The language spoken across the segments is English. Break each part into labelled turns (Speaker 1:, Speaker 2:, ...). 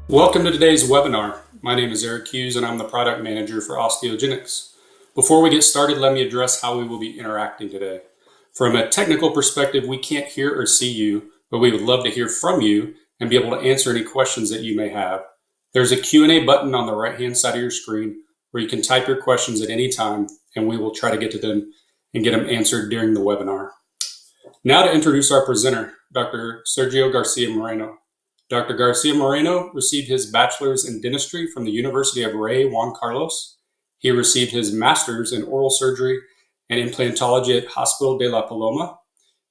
Speaker 1: Welcome to today's webinar. My name is Eric Hughes and I'm the product manager for Osteogenics. Before we get started, let me address how we will be interacting today. From a technical perspective, we can't hear or see you, but we would love to hear from you and be able to answer any questions that you may have. There's a Q&A button on the right-hand side of your screen where you can type your questions at any time and we will try to get to them and get them answered during the webinar. Now to introduce our presenter, Dr. Sergio Garcia Moreno. Dr. Garcia Moreno received his bachelor's in dentistry from the University of Rey Juan Carlos. He received his master's in oral surgery and implantology at Hospital de la Paloma.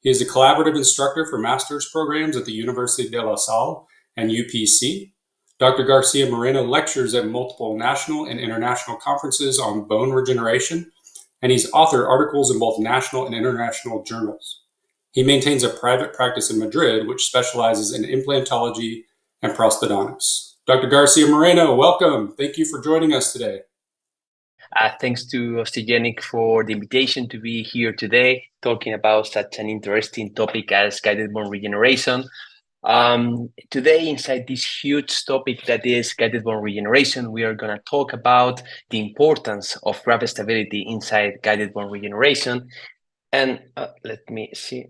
Speaker 1: He is a collaborative instructor for master's programs at the University de La Salle and UPC. Dr. Garcia Moreno lectures at multiple national and international conferences on bone regeneration, and he's authored articles in both national and international journals. He maintains a private practice in Madrid, which specializes in implantology and prosthodontics. Dr. Garcia Moreno, welcome. Thank you for joining us today.
Speaker 2: Thanks to Osteogenics for the invitation to be here today, talking about such an interesting topic as guided bone regeneration. Today, inside this huge topic that is guided bone regeneration, we are going to talk about the importance of graft stability inside guided bone regeneration. And let me see.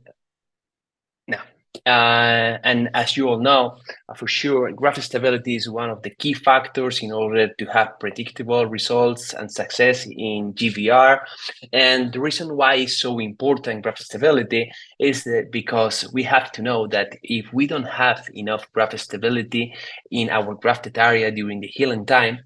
Speaker 2: Now, and as you all know, for sure, graft stability is one of the key factors in order to have predictable results and success in GVR. And the reason why it's so important, graft stability, is that because we have to know that if we don't have enough graft stability in our grafted area during the healing time,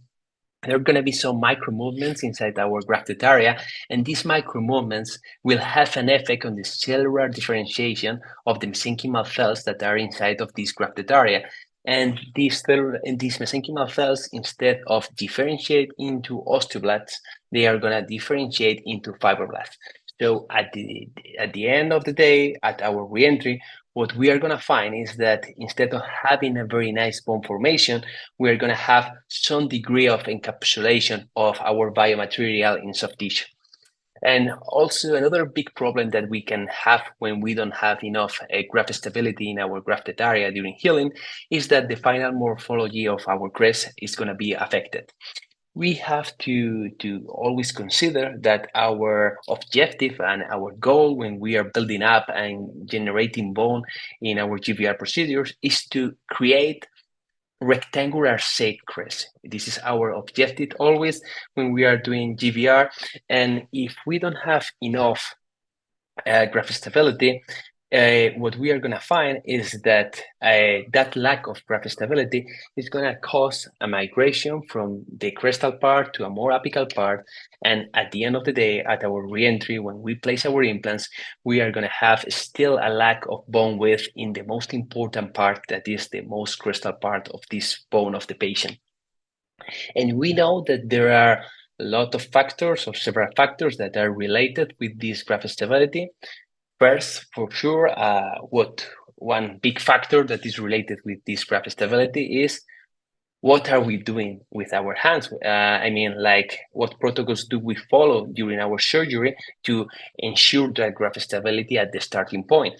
Speaker 2: there are going to be some micro movements inside our grafted area, and these micro movements will have an effect on the cellular differentiation of the mesenchymal cells that are inside of this grafted area. And these mesenchymal cells, instead of differentiate into osteoblasts, they are going to differentiate into fibroblasts. So at the end of the day, at our reentry, what we are going to find is that instead of having a very nice bone formation, we are going to have some degree of encapsulation of our biomaterial in soft tissue. And also another big problem that we can have when we don't have enough graft stability in our grafted area during healing is that the final morphology of our crest is going to be affected. We have to always consider that our objective and our goal when we are building up and generating bone in our GVR procedures is to create rectangular shaped crest. This is our objective always when we are doing GVR. And if we don't have enough graft stability, what we are going to find is that that lack of graft stability is going to cause a migration from the crestal part to a more apical part. And at the end of the day, at our reentry, when we place our implants, we are going to have still a lack of bone width in the most important part, that is the most crestal part of this bone of the patient. And we know that there are a lot of factors or several factors that are related with this graft stability. First, for sure, one big factor that is related with this graft stability is what are we doing with our hands? I mean, like what protocols do we follow during our surgery to ensure that graft stability at the starting point?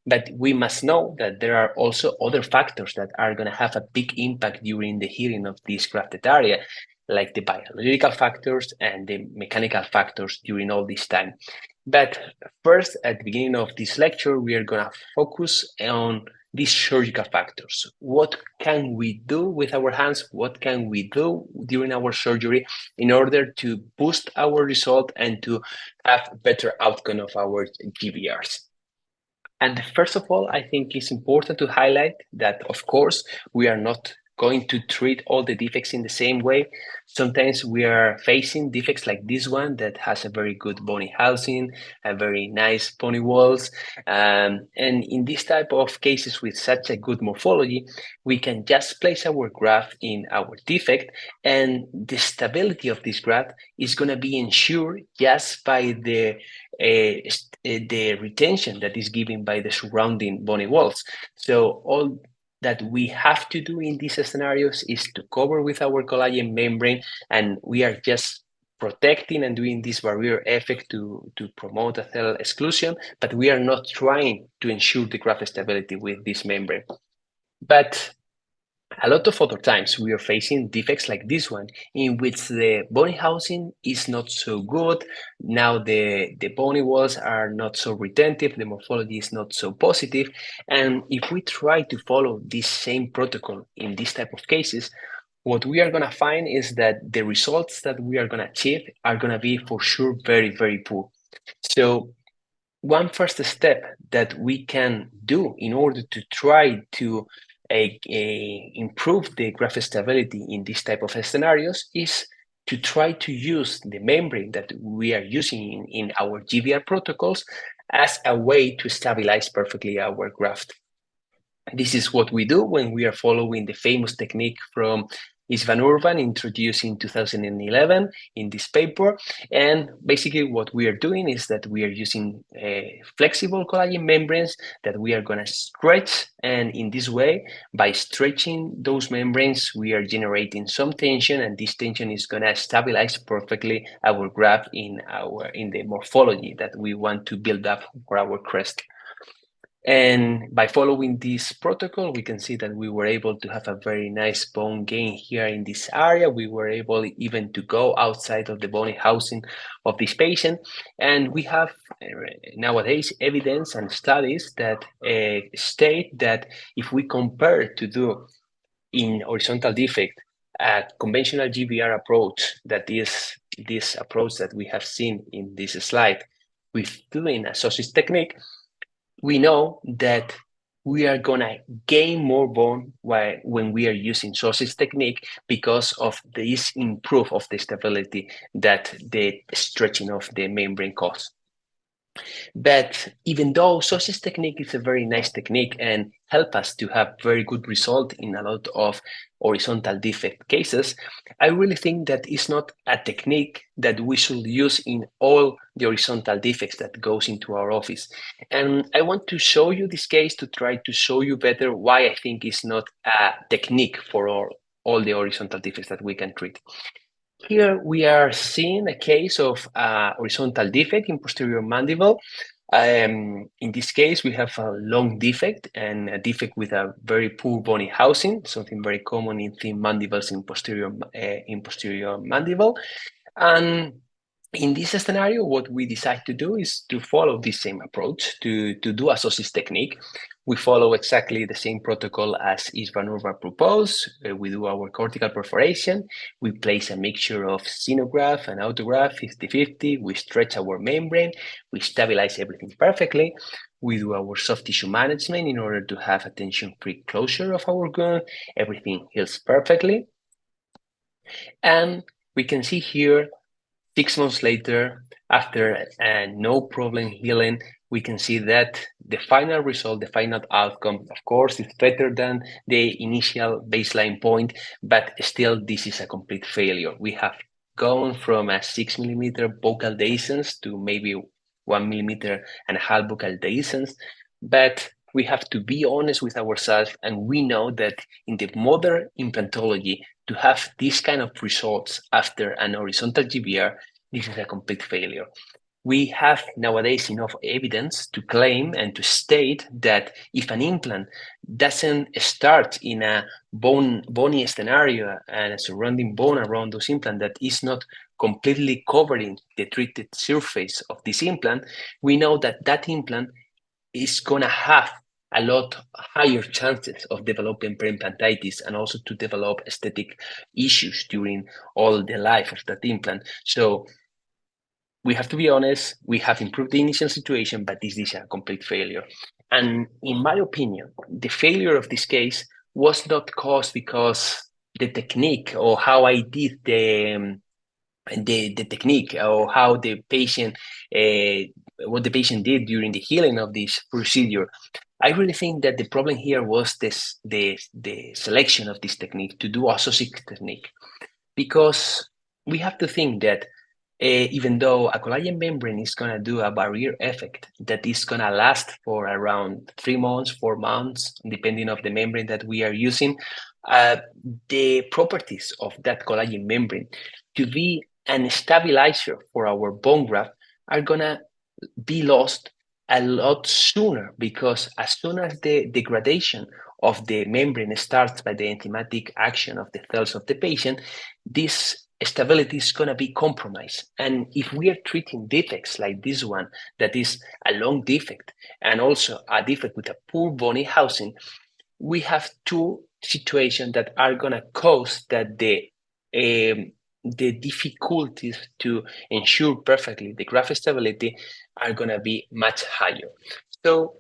Speaker 2: But we must know that there are also other factors that are going to have a big impact during the healing of this grafted area, like the biological factors and the mechanical factors during all this time. But first, at the beginning of this lecture, we are going to focus on these surgical factors. What can we do with our hands? What can we do during our surgery in order to boost our result and to have better outcome of our GVRs? And first of all, I think it's important to highlight that, of course, we are not going to treat all the defects in the same way. Sometimes we are facing defects like this one that has a very good bony housing, a very nice bony walls. And in this type of cases with such a good morphology, we can just place our graft in our defect, and the stability of this graft is going to be ensured just by the retention that is given by the surrounding bony walls. So all that we have to do in these scenarios is to cover with our collagen membrane, and we are just protecting and doing this barrier effect to promote a cell exclusion, but we are not trying to ensure the graft stability with this membrane. But A lot of other times we are facing defects like this one, in which the bony housing is not so good. Now the bony walls are not so retentive, the morphology is not so positive. And if we try to follow this same protocol in this type of cases, what we are going to find is that the results that we are going to achieve are going to be for sure very, very poor. So one first step that we can do in order to try to improve the graph stability in this type of scenarios is to try to use the membrane that we are using in our GBR protocols as a way to stabilize perfectly our graft. This is what we do when we are following the famous technique from Isvan Urban introduced in 2011 in this paper. And basically what we are doing is that we are using flexible collagen membranes that we are going to stretch. And in this way, by stretching those membranes, we are generating some tension, and this tension is going to stabilize perfectly our graft in the morphology that we want to build up for our crest. And by following this protocol, we can see that we were able to have a very nice bone gain here in this area. We were able even to go outside of the bony housing of this patient. And we have nowadays evidence and studies that state that if we compare to do in horizontal defect a conventional GBR approach, that is this approach that we have seen in this slide, with doing a sausage technique, we know that we are going to gain more bone when we are using sausage technique because of this improve of the stability that the stretching of the membrane causes. But even though sausage technique is a very nice technique and help us to have very good result in a lot of horizontal defect cases, I really think that it's not a technique that we should use in all the horizontal defects that goes into our office. And I want to show you this case to try to show you better why I think it's not a technique for all the horizontal defects that we can treat. Here we are seeing a case of a horizontal defect in posterior mandible. In this case, we have a long defect and a defect with a very poor bony housing, something very common in thin mandibles in posterior mandible. And in this scenario, what we decide to do is to follow this same approach to do a sausage technique. We follow exactly the same protocol as Isvan Urban proposed. We do our cortical perforation. We place a mixture of xenograft and autograft 50-50. We stretch our membrane. We stabilize everything perfectly. We do our soft tissue management in order to have a tension-free closure of our wound. Everything heals perfectly. And we can see here 6 months later, after no problem healing, we can see that the final result, the final outcome, of course, is better than the initial baseline point, but still this is a complete failure. We have gone from a 6 millimeter buccal dehiscence to maybe 1.5 millimeter buccal dehiscence, but we have to be honest with ourselves, and we know that in the modern implantology, to have this kind of results after an horizontal GBR, this is a complete failure. We have nowadays enough evidence to claim and to state that if an implant doesn't start in a bony scenario and a surrounding bone around those implants that is not completely covering the treated surface of this implant, we know that that implant is going to have a lot higher chances of developing preimplantitis and also to develop aesthetic issues during all the life of that implant. So we have to be honest, we have improved the initial situation, but this is a complete failure. And in my opinion, the failure of this case was not caused because the technique or how I did the technique or how the patient what the patient did during the healing of this procedure. I really think that the problem here was the selection of this technique to do a sausage technique, because we have to think that even though a collagen membrane is going to do a barrier effect that is going to last for around 3 months, 4 months, depending on the membrane that we are using, the properties of that collagen membrane to be an stabilizer for our bone graft are going to be lost a lot sooner, because as soon as the degradation of the membrane starts by the enzymatic action of the cells of the patient, this stability is going to be compromised. And if we are treating defects like this one, that is a long defect and also a defect with a poor bony housing, we have two situations that are going to cause that the difficulties to ensure perfectly the graft stability are going to be much higher. So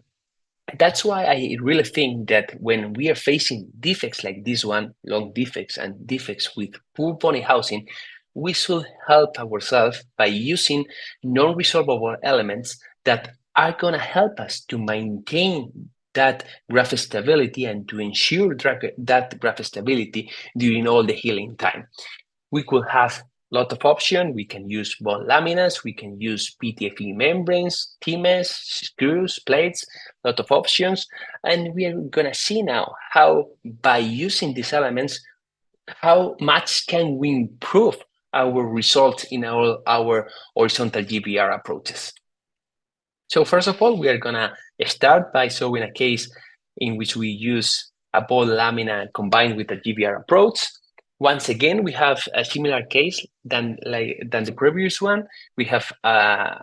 Speaker 2: that's why I really think that when we are facing defects like this one, long defects and defects with poor bony housing, we should help ourselves by using non-resolvable elements that are going to help us to maintain that graft stability and to ensure that graft stability during all the healing time. We could have a lot of options. We can use bone laminas, we can use PTFE membranes, TMS, screws, plates, a lot of options. And we are going to see now how by using these elements, how much can we improve our results in our horizontal GBR approaches. So first of all, we are going to start by showing a case in which we use a bone lamina combined with a GBR approach. Once again, we have a similar case than the previous one. We have a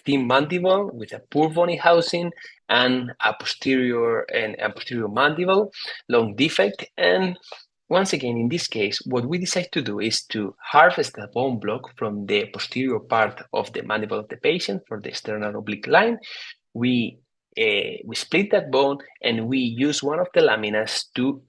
Speaker 2: thin mandible with a poor bony housing and a posterior mandible, long defect. And once again, in this case, what we decide to do is to harvest the bone block from the posterior part of the mandible of the patient for the external oblique line. We split that bone and we use one of the laminas to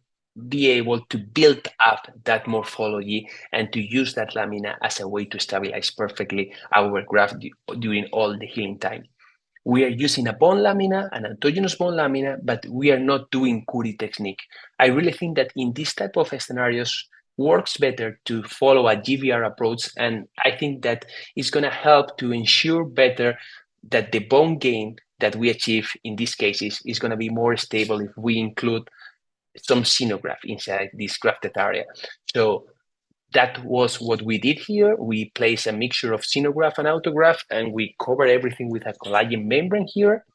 Speaker 2: be able to build up that morphology and to use that lamina as a way to stabilize perfectly our graft during all the healing time. We are using a bone lamina, an autogenous bone lamina, but we are not doing Curie technique. I really think that in this type of scenarios, works better to follow a GBR approach, and I think that it's going to help to ensure better that the bone gain that we achieve in these cases is going to be more stable if we include some xenograft inside this grafted area. So that was what we did here. We placed a mixture of xenograft and autograft, and we covered everything with a collagen membrane here.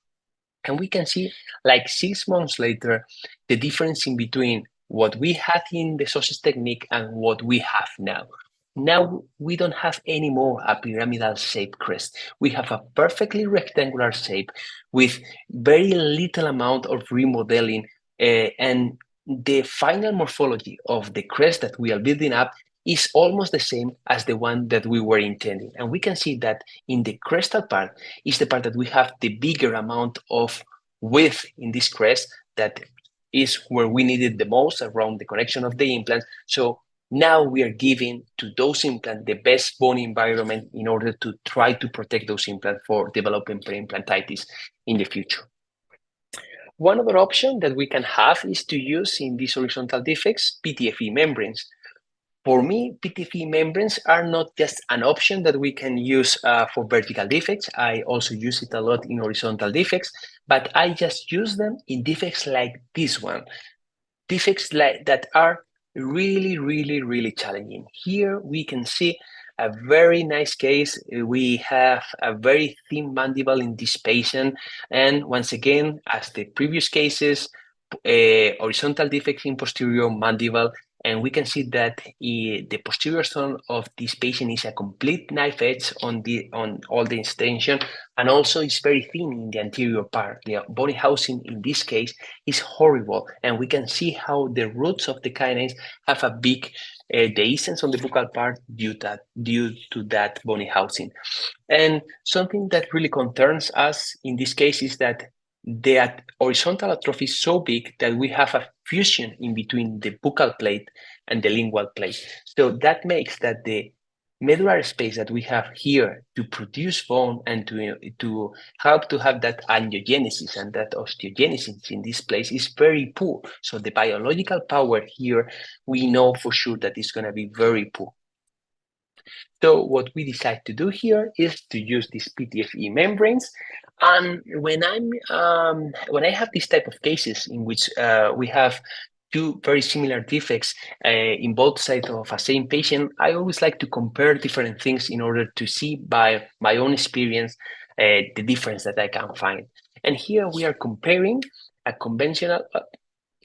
Speaker 2: And we can see, like 6 months later, the difference in between what we had in the sausage technique and what we have now. Now we don't have anymore a pyramidal shape crest. We have a perfectly rectangular shape with very little amount of remodeling, and the final morphology of the crest that we are building up is almost the same as the one that we were intending. And we can see that in the crestal part is the part that we have the bigger amount of width in this crest that is where we needed the most around the connection of the implants. So now we are giving to those implants the best bone environment in order to try to protect those implants for developing peri-implantitis in the future. One other option that we can have is to use in these horizontal defects PTFE membranes. For me, PTFE membranes are not just an option that we can use for vertical defects. I also use it a lot in horizontal defects, but I just use them in defects like this one. Defects that are really, really, really challenging. Here we can see a very nice case. We have a very thin mandible in this patient. And once again, as the previous cases, horizontal defects in posterior mandible. And we can see that the posterior zone of this patient is a complete knife edge on all the extension, and also it's very thin in the anterior part. The bony housing in this case is horrible, and we can see how the roots of the kinase have a big dehiscence on the buccal part due to that bony housing. And something that really concerns us in this case is that the horizontal atrophy is so big that we have a fusion in between the buccal plate and the lingual plate. So that makes that the medullary space that we have here to produce bone and to help to have that angiogenesis and that osteogenesis in this place is very poor. So the biological power here, we know for sure that it's going to be very poor. So what we decide to do here is to use these PTFE membranes. And when I have this type of cases in which we have two very similar defects in both sides of a same patient, I always like to compare different things in order to see by my own experience the difference that I can find. And here we are comparing a conventional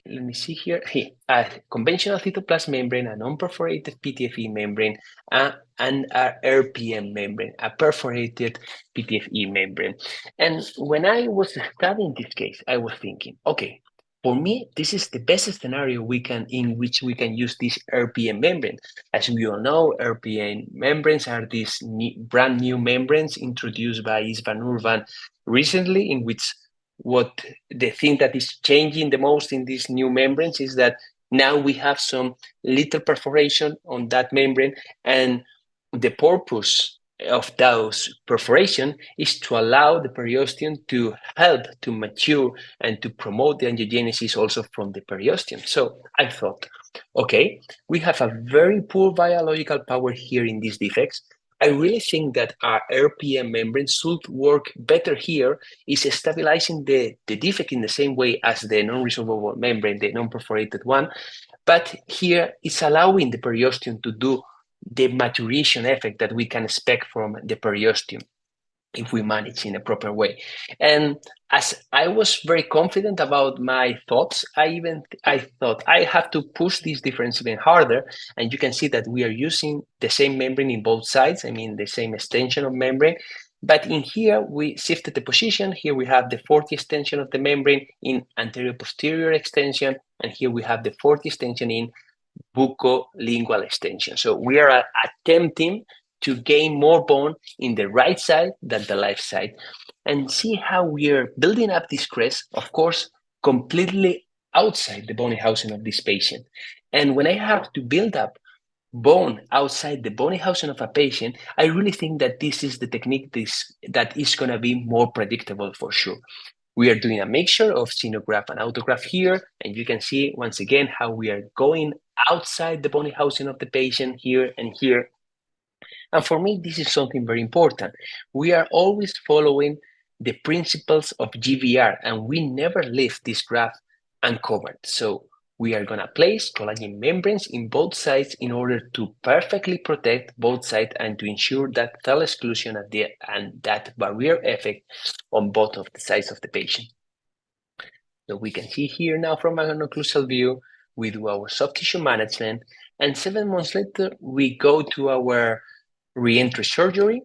Speaker 2: let me see here. Here, a conventional cytoplasm membrane, a non-perforated PTFE membrane, and a RPM membrane, a perforated PTFE membrane. And when I was studying this case, I was thinking, okay, for me, this is the best scenario in which we can use this RPM membrane. As we all know, RPM membranes are these brand new membranes introduced by Isvan Urban recently, in which what the thing that is changing the most in these new membranes is that now we have some little perforation on that membrane, and the purpose of those perforation is to allow the periosteum to help to mature and to promote the angiogenesis also from the periosteum. So I thought, okay, we have a very poor biological power here in these defects. I really think that our RPM membrane should work better here, is stabilizing the defect in the same way as the non-resorbable membrane, the non-perforated one. But here it's allowing the periosteum to do the maturation effect that we can expect from the periosteum if we manage in a proper way. And as I was very confident about my thoughts, I thought I have to push this difference even harder. And you can see that we are using the same membrane in both sides. I mean, the same extension of membrane. But in here, we shifted the position. Here we have the 40 extension of the membrane in anterior-posterior extension. And here we have the 40 extension in buccolingual extension. So we are attempting to gain more bone in the right side than the left side. And see how we are building up this crest, of course, completely outside the bony housing of this patient. And when I have to build up bone outside the bony housing of a patient, I really think that this is the technique that is going to be more predictable for sure. We are doing a mixture of xenograph and autograph here, and you can see once again how we are going outside the bony housing of the patient here and here. And for me, this is something very important. We are always following the principles of GVR, and we never leave this graph uncovered. So we are going to place collagen membranes in both sides in order to perfectly protect both sides and to ensure that cell exclusion and that barrier effect on both of the sides of the patient. So we can see here now from an occlusal view, we do our soft tissue management, and 7 months later, we go to our re-entry surgery,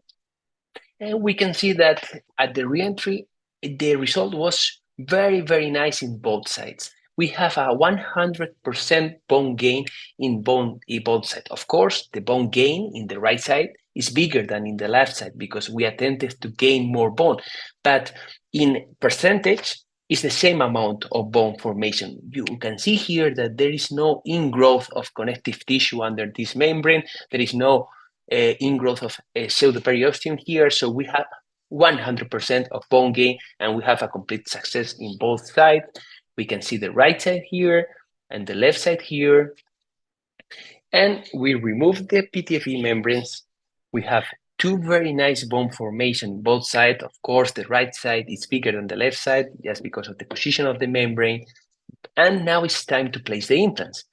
Speaker 2: and we can see that at the re-entry, the result was very, very nice in both sides. We have a 100% bone gain in both sides. Of course, the bone gain in the right side is bigger than in the left side because we attempted to gain more bone. But in percentage, it's the same amount of bone formation. You can see here that there is no ingrowth of connective tissue under this membrane. There is no ingrowth of pseudoperiosteum here. So we have 100% of bone gain, and we have a complete success in both sides. We can see the right side here and the left side here. And we remove the PTFE membranes. We have 2 very nice bone formation both sides. Of course, the right side is bigger than the left side just because of the position of the membrane. And now it's time to place the implants.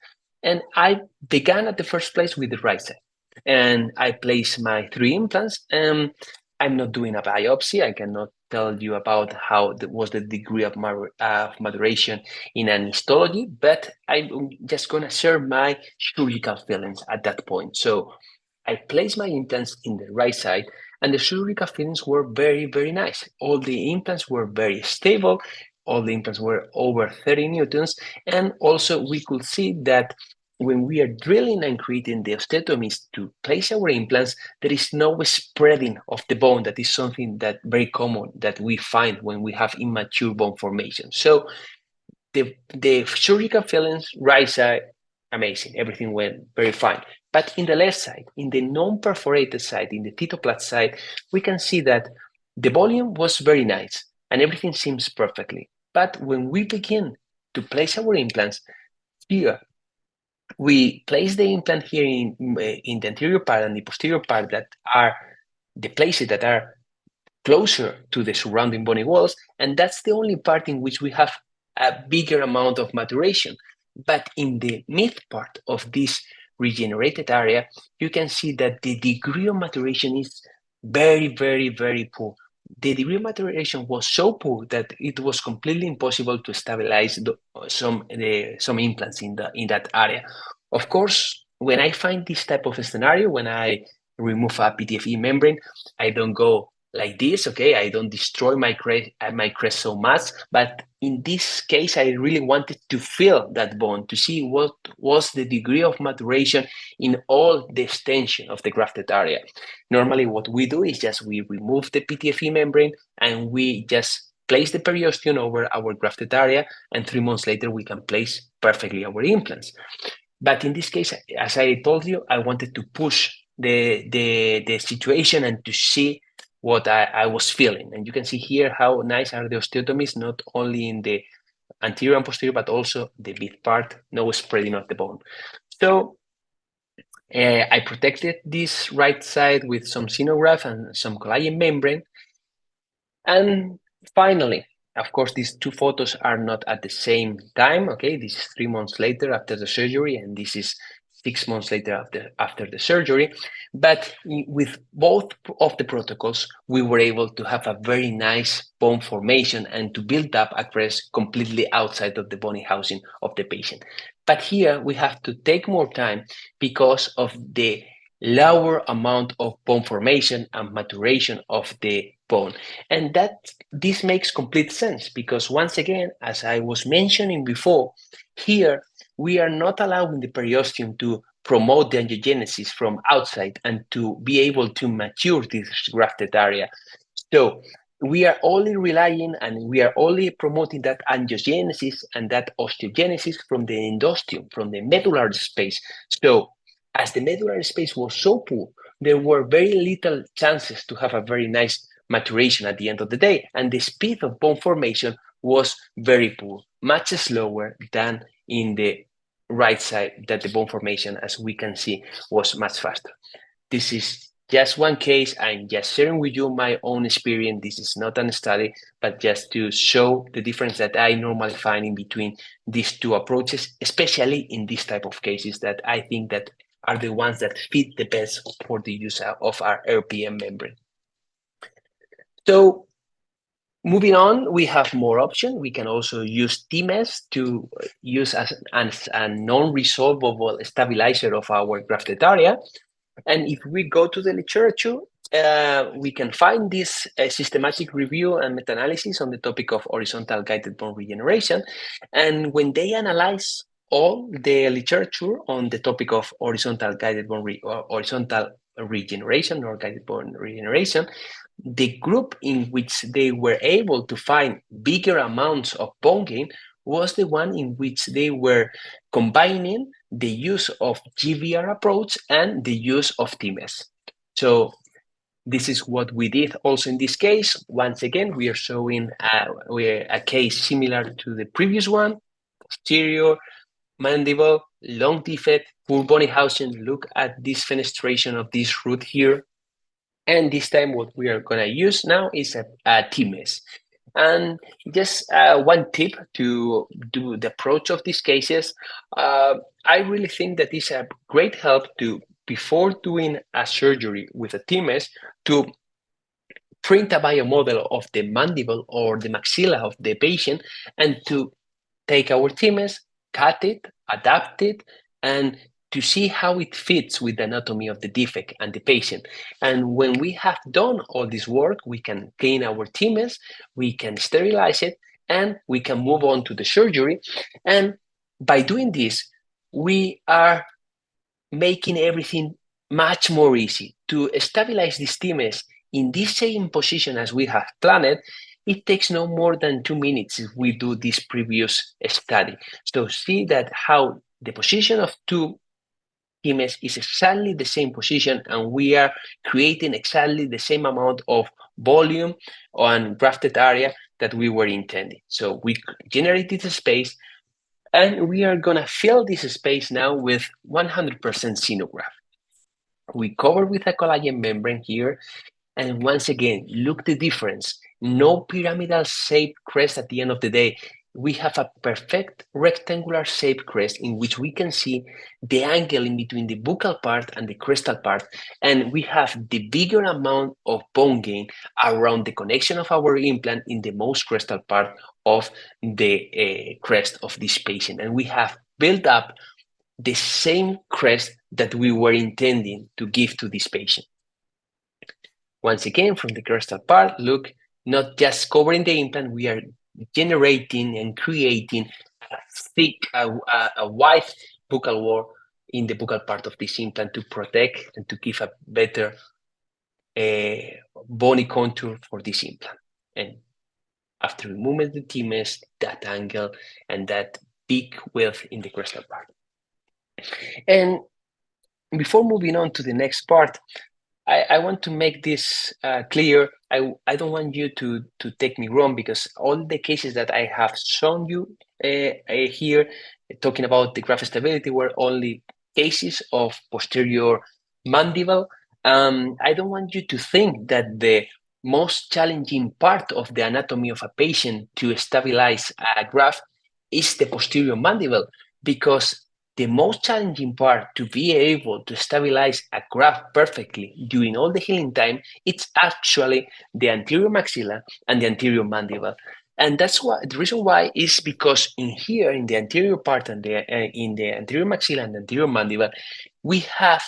Speaker 2: And I began at the first place with the right side. And I placed my 3 implants. I'm not doing a biopsy. I cannot tell you about how was the degree of maturation in an histology, but I'm just going to share my surgical feelings at that point. So I placed my implants in the right side, and the surgical feelings were very, very nice. All the implants were very stable. All the implants were over 30 newtons. And also we could see that when we are drilling and creating the osteotomies to place our implants, there is no spreading of the bone. That is something that very common that we find when we have immature bone formation. So the surgical feelings, right side, amazing. Everything went very fine. But in the left side, in the non-perforated side, in the cytoplasm side, we can see that the volume was very nice and everything seems perfectly. But when we begin to place our implants, here we place the implant here in the anterior part and the posterior part that are the places that are closer to the surrounding bony walls, and that's the only part in which we have a bigger amount of maturation. But in the mid part of this regenerated area, you can see that the degree of maturation is very, very, very poor. the degree of maturation was so poor that it was completely impossible to stabilize some implants in that area. Of course, when I find this type of scenario, when I remove a PTFE membrane, I don't go like this, okay? I don't destroy my crest so much, but in this case, I really wanted to feel that bone to see what was the degree of maturation in all the extension of the grafted area. Normally, what we do is just we remove the PTFE membrane and we just place the periosteum over our grafted area, and 3 months later, we can place perfectly our implants. But in this case, as I told you, I wanted to push the situation and to see what I was feeling. And you can see here how nice are the osteotomies, not only in the anterior and posterior, but also the mid part, no spreading of the bone. So I protected this right side with some xenograft and some collagen membrane. And finally, of course, these two photos are not at the same time. Okay, this is 3 months later after the surgery, and this is 6 months later after the surgery. But with both of the protocols, we were able to have a very nice bone formation and to build up a crest completely outside of the bony housing of the patient. But here we have to take more time because of the lower amount of bone formation and maturation of the bone. And that this makes complete sense because once again, as I was mentioning before, here we are not allowing the periosteum to promote the angiogenesis from outside and to be able to mature this grafted area. So we are only relying and we are only promoting that angiogenesis and that osteogenesis from the endosteum, from the medullary space. So as the medullary space was so poor, there were very little chances to have a very nice maturation at the end of the day. And the speed of bone formation was very poor, much slower than in the right side, that the bone formation, as we can see, was much faster. This is just one case. I'm just sharing with you my own experience. This is not a study, but just to show the difference that I normally find in between these two approaches, especially in this type of cases that I think that are the ones that fit the best for the use of our RPM membrane. So moving on, we have more options. We can also use TMS to use as a non-resolvable stabilizer of our grafted area. And if we go to the literature, we can find this systematic review and meta-analysis on the topic of horizontal guided bone regeneration. And when they analyze all the literature on the topic of horizontal guided bone horizontal regeneration or guided bone regeneration, the group in which they were able to find bigger amounts of bone gain was the one in which they were combining the use of GVR approach and the use of TMS. So this is what we did also in this case. Once again, we are showing a case similar to the previous one: posterior mandible, long defect, poor bony housing. Look at this fenestration of this root here. And this time what we are going to use now is a TMS. And just one tip to do the approach of these cases, I really think that it's a great help to, before doing a surgery with a TMS, to print a biomodel of the mandible or the maxilla of the patient and to take our TMS, cut it, adapt it, and to see how it fits with the anatomy of the defect and the patient. And when we have done all this work, we can clean our TMS, we can sterilize it, and we can move on to the surgery. And by doing this, we are making everything much more easy. To stabilize this TMS in this same position as we have planned, it takes no more than 2 minutes if we do this previous study. So see that how the position of two TMS is exactly the same position, and we are creating exactly the same amount of volume on grafted area that we were intending. So we generated a space, and we are going to fill this space now with 100% xenograft. We cover with a collagen membrane here, and once again, look the difference. No pyramidal shaped crest at the end of the day. we have a perfect rectangular shaped crest in which we can see the angle in between the buccal part and the crestal part, and we have the bigger amount of bone gain around the connection of our implant in the most crestal part of the crest of this patient. And we have built up the same crest that we were intending to give to this patient. Once again, from the crestal part, look, not just covering the implant, we are generating and creating a thick, a wide buccal wall in the buccal part of this implant to protect and to give a better bony contour for this implant. And after removing the TMS, that angle and that big width in the crestal part. And before moving on to the next part, I want to make this clear. I don't want you to take me wrong, because all the cases that I have shown you here, talking about the graft stability, were only cases of posterior mandible. I don't want you to think that the most challenging part of the anatomy of a patient to stabilize a graft is the posterior mandible, because the most challenging part to be able to stabilize a graft perfectly during all the healing time, it's actually the anterior maxilla and the anterior mandible. And that's why the reason why is because in here, in the anterior part and in the anterior maxilla and the anterior mandible, we have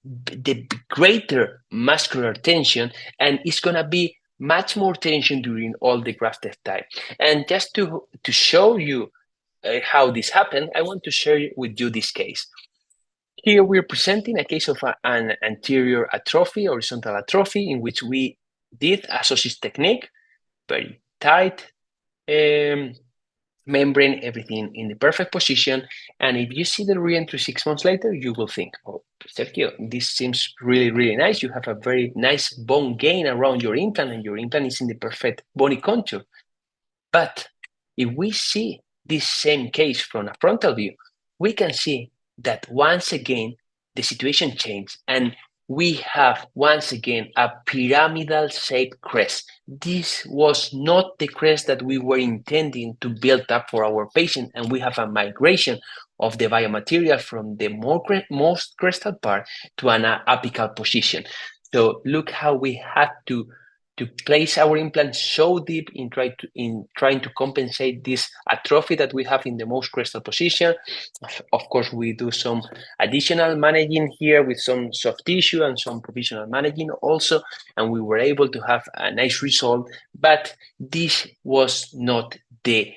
Speaker 2: the greater muscular tension, and it's going to be much more tension during all the grafted time. And just to show you how this happened, I want to share with you this case. Here we're presenting a case of an anterior atrophy, horizontal atrophy, in which we did a sausage technique, very tight membrane, everything in the perfect position. And if you see the re-entry 6 months later, you will think, oh, Sergio, this seems really, really nice. You have a very nice bone gain around your implant, and your implant is in the perfect bony contour. But if we see this same case from a frontal view, we can see that once again, the situation changed, and we have once again a pyramidal shaped crest. This was not the crest that we were intending to build up for our patient, and we have a migration of the biomaterial from the most crestal part to an apical position. So look how we had to place our implant so deep in trying to compensate this atrophy that we have in the most crestal position. Of course, we do some additional managing here with some soft tissue and some provisional managing also, and we were able to have a nice result. But this was not the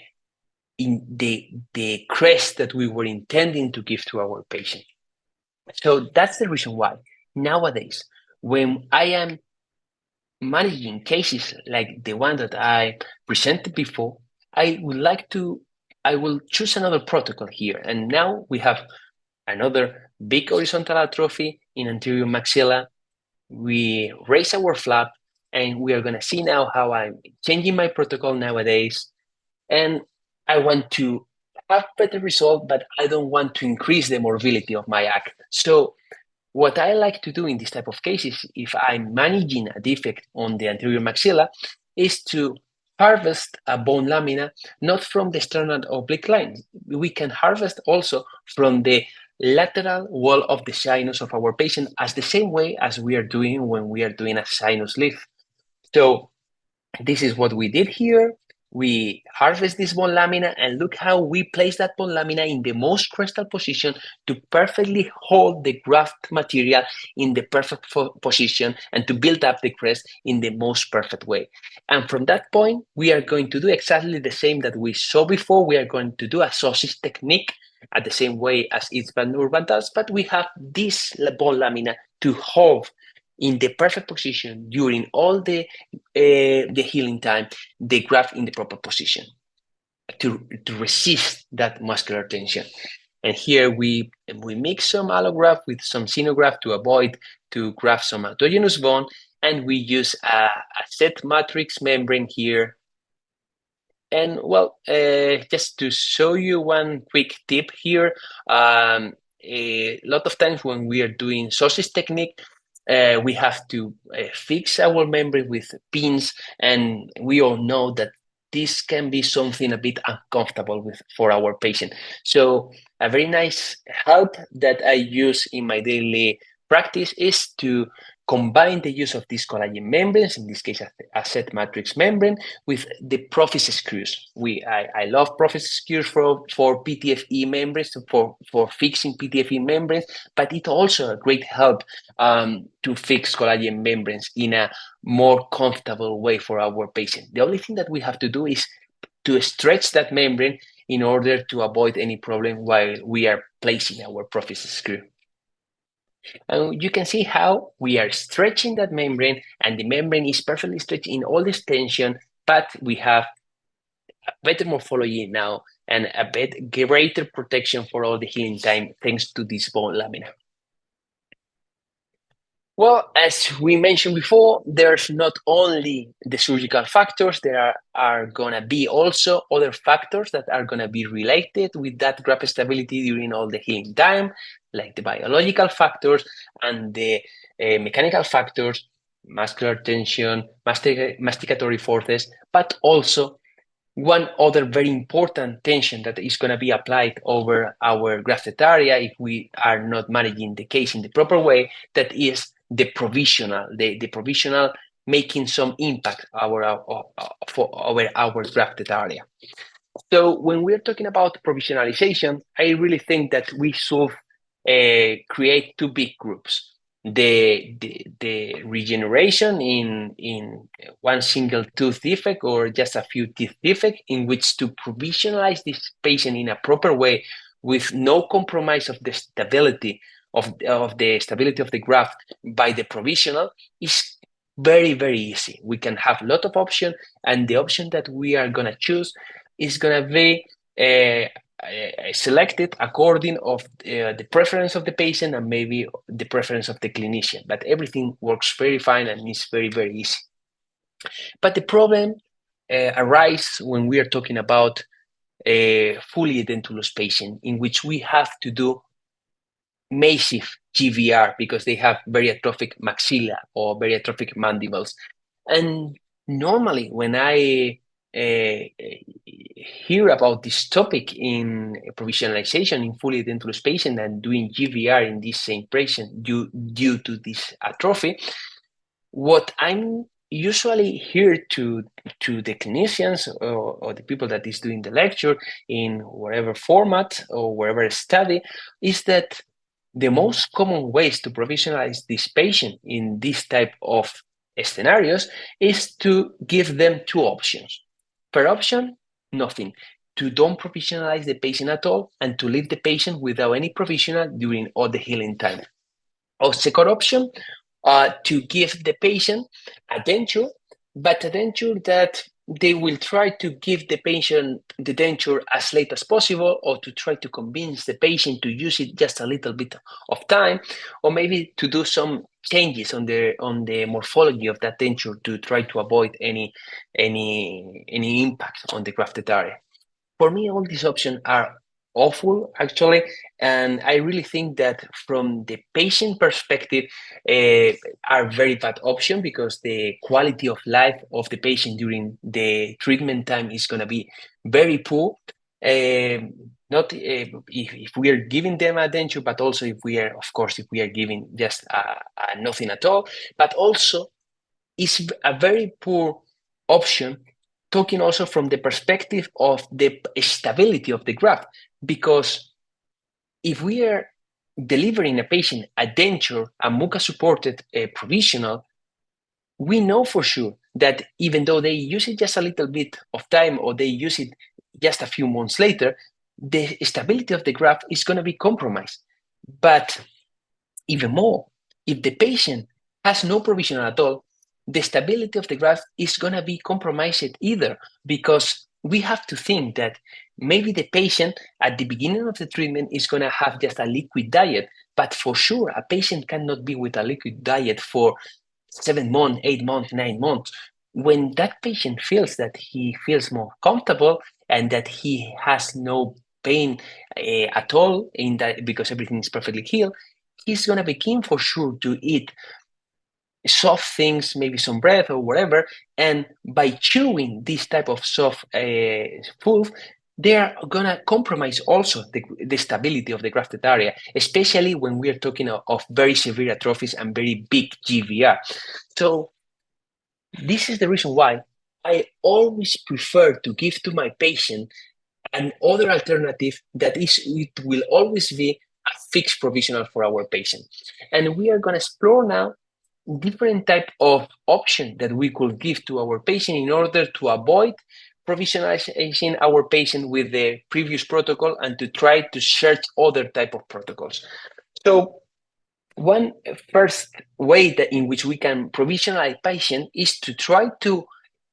Speaker 2: crest that we were intending to give to our patient. So that's the reason why nowadays, when I am managing cases like the one that I presented before, I will choose another protocol here. And now we have another big horizontal atrophy in anterior maxilla. We raise our flap, and we are going to see now how I'm changing my protocol nowadays. And I want to have better result, but I don't want to increase the morbidity of my act. So what I like to do in this type of cases, if I'm managing a defect on the anterior maxilla, is to harvest a bone lamina, not from the sternal oblique line. We can harvest also from the lateral wall of the sinus of our patient, as the same way as we are doing when we are doing a sinus lift. So this is what we did here. We harvest this bone lamina, and look how we place that bone lamina in the most crestal position to perfectly hold the graft material in the perfect position and to build up the crest in the most perfect way. And from that point, we are going to do exactly the same that we saw before. We are going to do a sausage technique at the same way as Eastman Urban does, but we have this bone lamina to hold in the perfect position during all the healing time, the graft in the proper position to resist that muscular tension. And here we mix some allograft with some xenograft to avoid to graft some autogenous bone, and we use a set matrix membrane here. And well, just to show you one quick tip here, a lot of times when we are doing sausage technique, we have to fix our membrane with pins, and we all know that this can be something a bit uncomfortable for our patient. So a very nice help that I use in my daily practice is to combine the use of these collagen membranes, in this case a set matrix membrane, with the prophysis screws. I love prophysis screws for PTFE membranes, for fixing PTFE membranes, but it's also a great help to fix collagen membranes in a more comfortable way for our patient. The only thing that we have to do is to stretch that membrane in order to avoid any problem while we are placing our prophysis screw. And you can see how we are stretching that membrane, and the membrane is perfectly stretched in all this tension, but we have a better morphology now and a bit greater protection for all the healing time thanks to this bone lamina. Well, as we mentioned before, there's not only the surgical factors, there are going to be also other factors that are going to be related with that graft stability during all the healing time, like the biological factors and the mechanical factors, muscular tension, masticatory forces, but also one other very important tension that is going to be applied over our grafted area if we are not managing the case in the proper way, that is the provisional, the provisional making some impact over our grafted area. So when we're talking about provisionalization, I really think that we should create two big groups. The regeneration in one single tooth defect or just a few teeth defect, in which to provisionalize this patient in a proper way with no compromise of the stability of the stability of the graft by the provisional is very, very easy. We can have a lot of options, and the option that we are going to choose is going to be selected according of the preference of the patient and maybe the preference of the clinician. But everything works very fine and is very, very easy. But the problem arises when we are talking about a fully edentulous patient, in which we have to do massive GVR because they have very atrophic maxilla or very atrophic mandibles. And normally when I hear about this topic in provisionalization in fully edentulous patient and doing GVR in this same patient due to this atrophy, what I'm usually here to the clinicians or the people that is doing the lecture in whatever format or wherever study is that the most common ways to provisionalize this patient in this type of scenarios is to give them two options. Per option, nothing. To don't provisionalize the patient at all and to leave the patient without any provisional during all the healing time. Or second option, to give the patient a denture, but a denture that they will try to give the patient the denture as late as possible, or to try to convince the patient to use it just a little bit of time, or maybe to do some changes on the morphology of that denture to try to avoid any impact on the grafted area. For me, all these options are awful, actually, and I really think that from the patient perspective are very bad option because the quality of life of the patient during the treatment time is going to be very poor. Not if we are giving them a denture, but also if we are giving just nothing at all, but also it's a very poor option talking also from the perspective of the stability of the graft, because if we are delivering a patient a denture, a mucus-supported provisional, we know for sure that even though they use it just a little bit of time or they use it just a few months later, the stability of the graft is going to be compromised. But even more, if the patient has no provisional at all, the stability of the graft is going to be compromised either, because we have to think that maybe the patient at the beginning of the treatment is going to have just a liquid diet, but for sure a patient cannot be with a liquid diet for 7 months, 8 months, 9 months. When that patient feels that he feels more comfortable and that he has no pain at all in that because everything is perfectly healed, he's going to be keen for sure to eat soft things, maybe some bread or whatever, and by chewing this type of soft food, they are gonna compromise also the stability of the grafted area, especially when we are talking of very severe atrophies and very big GVR. So this is the reason why I always prefer to give to my patient an other alternative that is, it will always be a fixed provisional for our patient. And we are going to explore now different type of option that we could give to our patient in order to avoid provisionalizing our patient with the previous protocol and to try to search other type of protocols. So one first way that in which we can provisionalize patient is to try to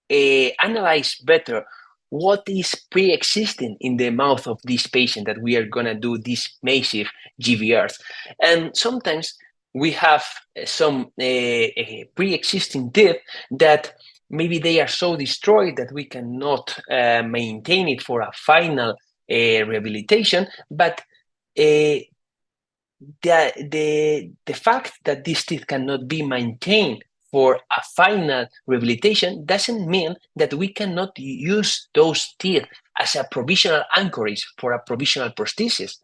Speaker 2: analyze better what is pre-existing in the mouth of this patient that we are going to do these massive GVRs. And sometimes we have some pre-existing teeth that maybe they are so destroyed that we cannot maintain it for a final rehabilitation, but the fact that these teeth cannot be maintained for a final rehabilitation doesn't mean that we cannot use those teeth as a provisional anchorage for a provisional prosthesis.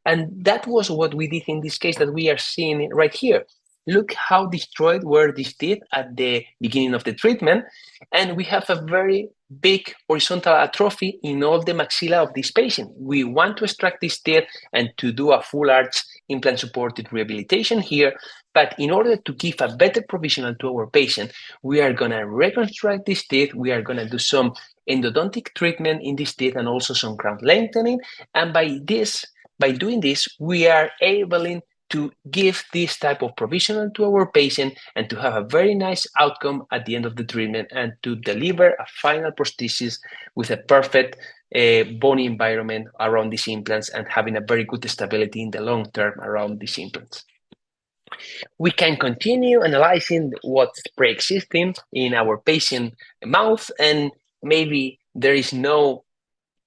Speaker 2: And that was what we did in this case that we are seeing right here. Look how destroyed were these teeth at the beginning of the treatment. And we have a very big horizontal atrophy in all the maxilla of this patient. We want to extract this teeth and to do a full arch implant supported rehabilitation here. But in order to give a better provisional to our patient, we are going to reconstruct this teeth. We are going to do some endodontic treatment in this teeth and also some crown lengthening. And by doing this, we are able to give this type of provisional to our patient and to have a very nice outcome at the end of the treatment and to deliver a final prosthesis with a perfect bony environment around these implants and having a very good stability in the long term around these implants. We can continue analyzing what's pre-existing in our patient mouth, and maybe there is no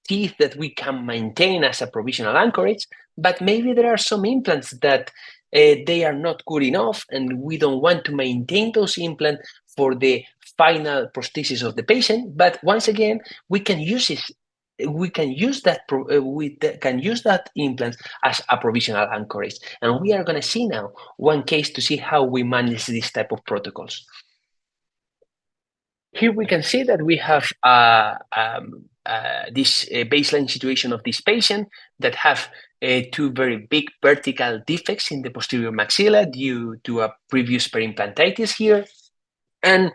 Speaker 2: teeth that we can maintain as a provisional anchorage, but maybe there are some implants that they are not good enough and we don't want to maintain those implants for the final prosthesis of the patient. But once again, we can use it. We can use that implant as a provisional anchorage. And we are going to see now one case to see how we manage this type of protocols. Here we can see that we have this baseline situation of this patient that have two very big vertical defects in the posterior maxilla due to a previous perimplantitis here. And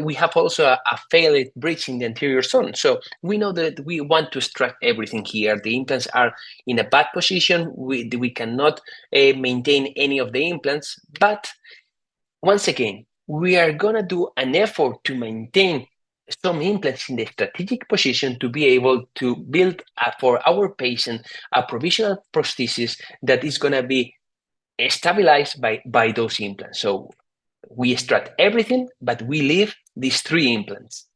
Speaker 2: we have also a failed bridge in the anterior zone. So we know that we want to extract everything here. The implants are in a bad position. We cannot maintain any of the implants. But once again, we are going to do an effort to maintain some implants in the strategic position to be able to build for our patient a provisional prosthesis that is going to be stabilized by those implants. So we extract everything, but we leave these three implants.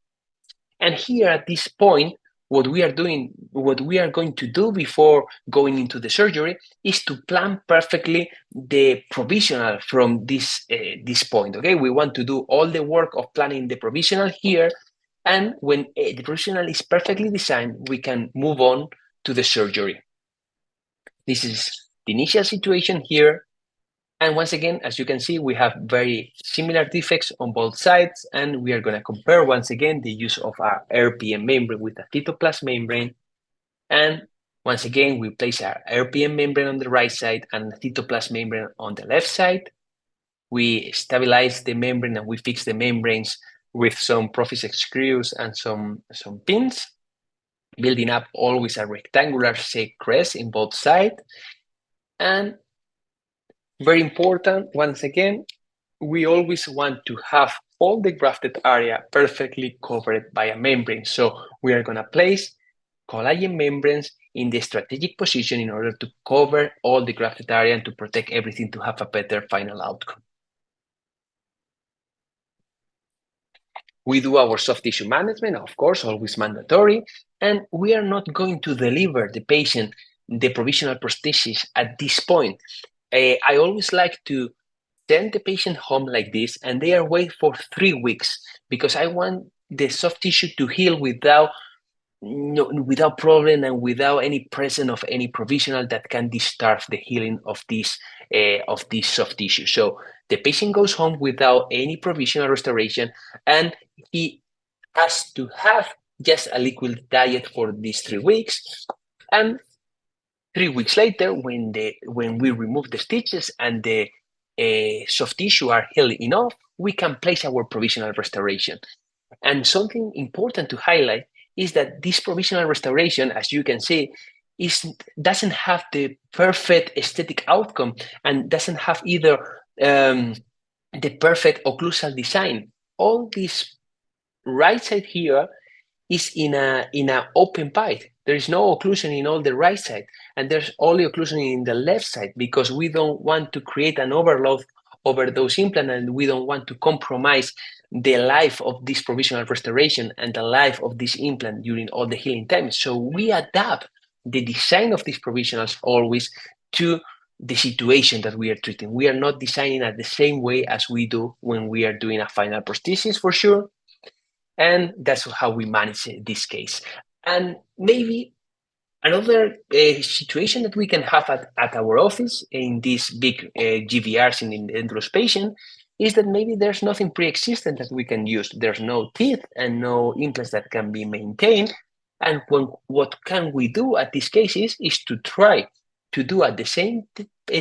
Speaker 2: And here at this point, what we are going to do before going into the surgery is to plan perfectly the provisional from this point. Okay, we want to do all the work of planning the provisional here, and when the provisional is perfectly designed, we can move on to the surgery. This is the initial situation here. And once again, as you can see, we have very similar defects on both sides, and we are going to compare once again the use of our RPM membrane with a Titoplast membrane. And once again, we place our RPM membrane on the right side and the Titoplast membrane on the left side. We stabilize the membrane and we fix the membranes with some Profisec screws and some pins, building up always a rectangular shaped crest in both sides. And very important, once again, we always want to have all the grafted area perfectly covered by a membrane. So we are going to place collagen membranes in the strategic position in order to cover all the grafted area and to protect everything to have a better final outcome. We do our soft tissue management, of course, always mandatory, and we are not going to deliver the patient the provisional prosthesis at this point. I always like to send the patient home like this, and they are wait for 3 weeks because I want the soft tissue to heal without problem and without any presence of any provisional that can disturb the healing of this soft tissue. So the patient goes home without any provisional restoration, and he has to have just a liquid diet for these 3 weeks. And 3 weeks later, when we remove the stitches and the soft tissue are healed enough, we can place our provisional restoration. And something important to highlight is that this provisional restoration, as you can see, doesn't have the perfect aesthetic outcome and doesn't have either the perfect occlusal design. All this right side here is in a open bite. There is no occlusion in all the right side, and there's only occlusion in the left side because we don't want to create an overload over those implants, and we don't want to compromise the life of this provisional restoration and the life of this implant during all the healing time. So we adapt the design of these provisionals always to the situation that we are treating. We are not designing at the same way as we do when we are doing a final prosthesis, for sure. And that's how we manage this case. And maybe another situation that we can have at our office in these big GVRs in the endless patient is that maybe there's nothing pre-existent that we can use. There's no teeth and no implants that can be maintained. And what can we do at these cases is to try to do at the same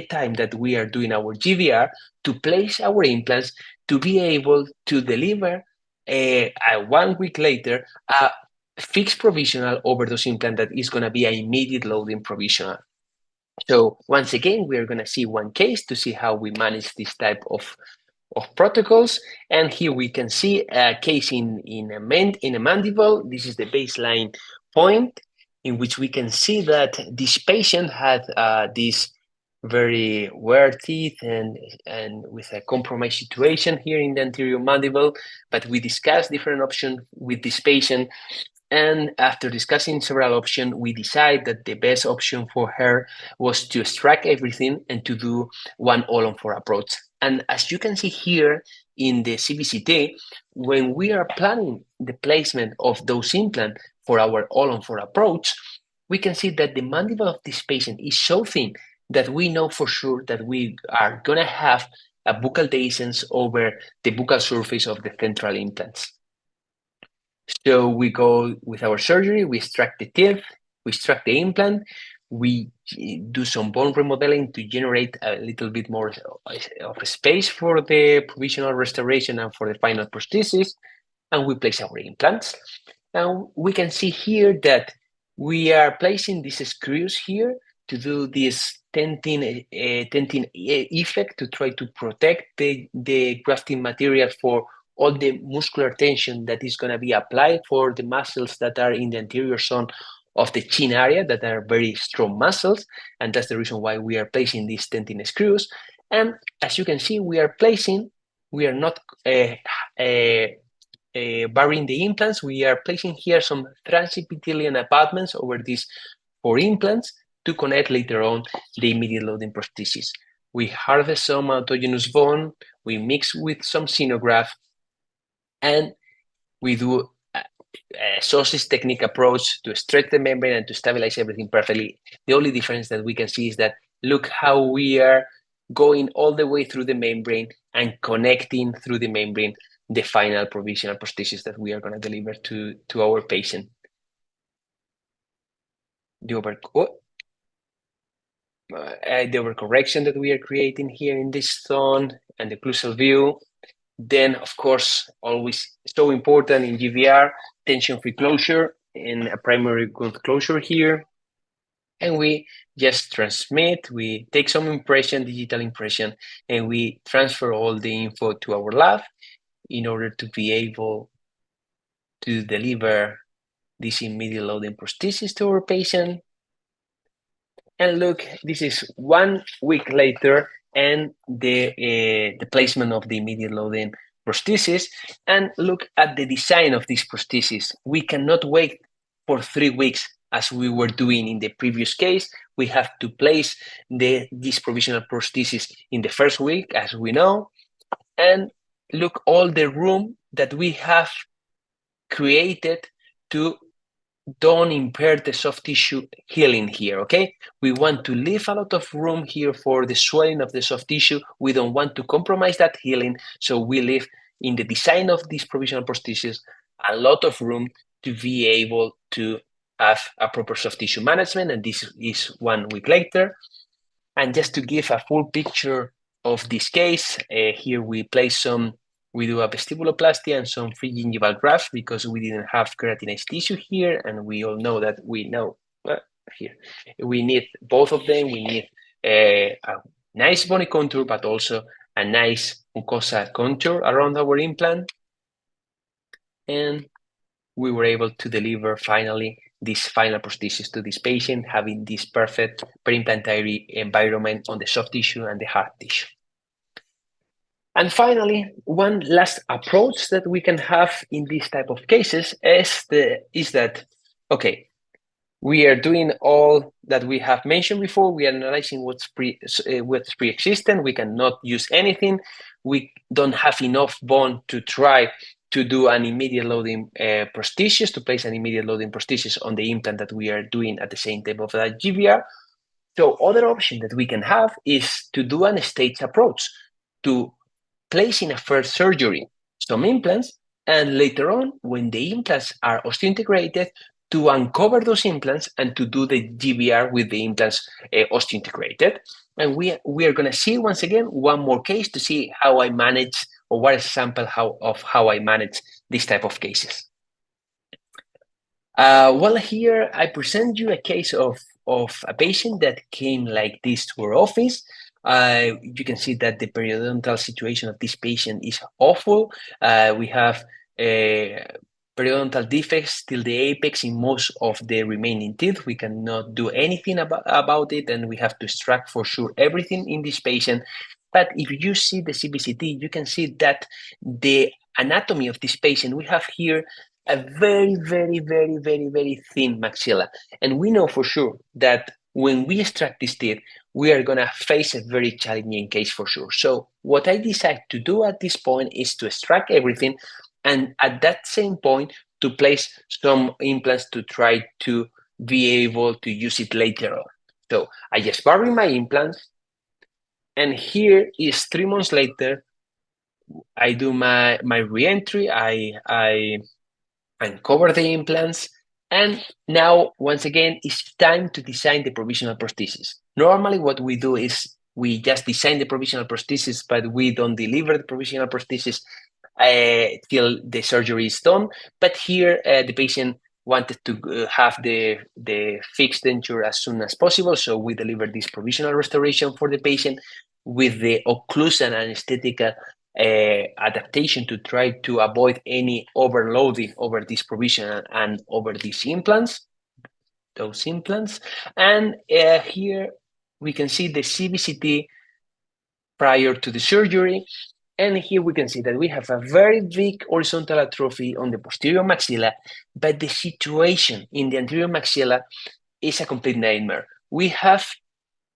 Speaker 2: time that we are doing our GVR to place our implants to be able to deliver 1 week later a fixed provisional over those implants that is going to be an immediate loading provisional. So once again, we are going to see one case to see how we manage this type of protocols. And here we can see a case in a mandible. This is the baseline point in which we can see that this patient had this very wear teeth and with a compromised situation here in the anterior mandible. But we discussed different options with this patient. And after discussing several options, we decided that the best option for her was to extract everything and to do one all-on-4 approach. And as you can see here in the CBCT, when we are planning the placement of those implants for our all-on-4 approach, we can see that the mandible of this patient is so thin that we know for sure that we are going to have a buccal dehiscence over the buccal surface of the central implants. So we go with our surgery, we extract the teeth, we extract the implant, we do some bone remodeling to generate a little bit more of space for the provisional restoration and for the final prosthesis, and we place our implants. And we can see here that we are placing these screws here to do this tenting effect to try to protect the grafting material for all the muscular tension that is going to be applied for the muscles that are in the anterior zone of the chin area that are very strong muscles. And that's the reason why we are placing these tenting screws. And as you can see, we are not burying the implants. We are placing here some transepithelial abutments over these 4 implants to connect later on the immediate loading prosthesis. We harvest some autogenous bone, we mix with some xenograft, and we do a sausage technique approach to stretch the membrane and to stabilize everything perfectly. The only difference that we can see is that look how we are going all the way through the membrane and connecting through the membrane the final provisional prosthesis that we are going to deliver to our patient. The overcorrection that we are creating here in this zone and the occlusal view. Then, of course, always so important in GVR, tension-free closure and a primary good closure here. And we just transmit, we take some impression, digital impression, and we transfer all the info to our lab in order to be able to deliver this immediate loading prosthesis to our patient. And look, this is 1 week later, and the placement of the immediate loading prosthesis. And look at the design of this prosthesis. We cannot wait for 3 weeks as we were doing in the previous case. We have to place this provisional prosthesis in the first week, as we know, and look all the room that we have created to don't impair the soft tissue healing here, okay? We want to leave a lot of room here for the swelling of the soft tissue. We don't want to compromise that healing, so we leave in the design of this provisional prosthesis a lot of room to be able to have a proper soft tissue management, and this is 1 week later. And just to give a full picture of this case, here we do a vestibuloplasty and some free gingival graft because we didn't have keratinized tissue here, and we all know that here we need both of them. We need a nice bony contour, but also a nice mucosa contour around our implant. And we were able to deliver finally this final prosthesis to this patient, having this perfect perimplantary environment on the soft tissue and the hard tissue. And finally, one last approach that we can have in this type of cases is that, okay, we are doing all that we have mentioned before. We are analyzing what's pre-existing. We cannot use anything. We don't have enough bone to try to do an immediate loading prosthesis, to place an immediate loading prosthesis on the implant that we are doing at the same time of that GVR. So other option that we can have is to do an stage approach, to place in a first surgery some implants, and later on, when the implants are osteointegrated, to uncover those implants and to do the GVR with the implants osteointegrated. And we are going to see once again one more case to see how I manage, or what is a sample of how I manage this type of cases. Well, here I present you a case of a patient that came like this to our office. You can see that the periodontal situation of this patient is awful. We have periodontal defects till the apex in most of the remaining teeth. We cannot do anything about it, and we have to extract for sure everything in this patient. But if you see the CBCT, you can see that the anatomy of this patient, we have here a very, very, very, very, very thin maxilla. And we know for sure that when we extract this teeth, we are going to face a very challenging case for sure. So what I decide to do at this point is to extract everything, and at that same point to place some implants to try to be able to use it later on. So I just bury my implants, and here is 3 months later. I do my re-entry, I uncover the implants, and now once again it's time to design the provisional prosthesis. Normally what we do is we just design the provisional prosthesis, but we don't deliver the provisional prosthesis till the surgery is done. But here the patient wanted to have the fixed denture as soon as possible, so we delivered this provisional restoration for the patient with the occlusion anesthetic adaptation to try to avoid any overloading over this provisional and over these implants, those implants. And here we can see the CBCT prior to the surgery. And here we can see that we have a very big horizontal atrophy on the posterior maxilla, but the situation in the anterior maxilla is a complete nightmare. We have